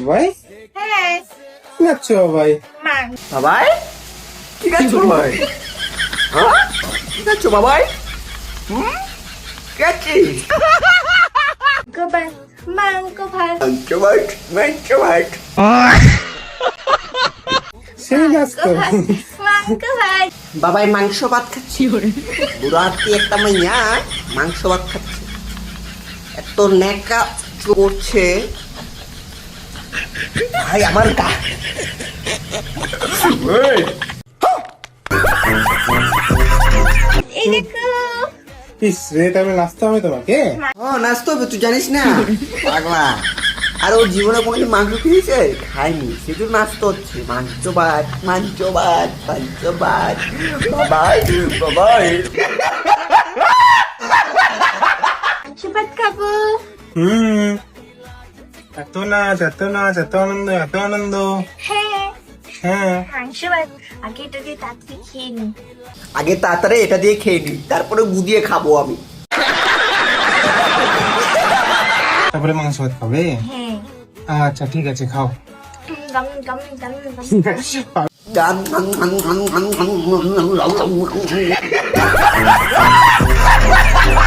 ভাই হ্যাঁ কি খাচ্ছ ভাই? মাং বাবাই কি খাচ্ছ ভাই? হ্যাঁ কি খাচ্ছ বাবাই? খাচ্ছিস গোবাই মাংস ভাত মাংস ভাত সেই গাছ তো মাংস ভাত বাবাই মাংস ভাত খাচ্ছি বুড়ো হাতি একটা মাইয়া মাংস ভাত খাচ্ছে এত নেকা করছে ভাই আমার গা এই দেখো ইস রে, তবে নাচতে হবে তোমাকে। ও নাচতে হবে তুই জানিস না পাগলা আর ও জীবনে কোনোদিন মাংস খেয়েছে খায়নি সেজন্য নাচতে হচ্ছে মাংস ভাত মাংস ভাত মাংস ভাত বাবাই বাবাই মাংস ভাত খাবো এত নাচ এত নাচ এত আনন্দ এত আনন্দ। হ্যাঁ হ্যাঁ মাংস ভাত আগে এটা দিয়ে তাড়াতাড়ি খেয়ে নি আগে তাড়াতাড়ি এটা দিয়ে খেয়ে নি তারপরে গুদিয়ে খাবো আমি তারপরে মাংস ভাত খাবে? হ্যাঁ আচ্ছা ঠিক আছে, খাও। গাম গাম গাম গাম গান গান গান গান গান গান গান গান গান গান গান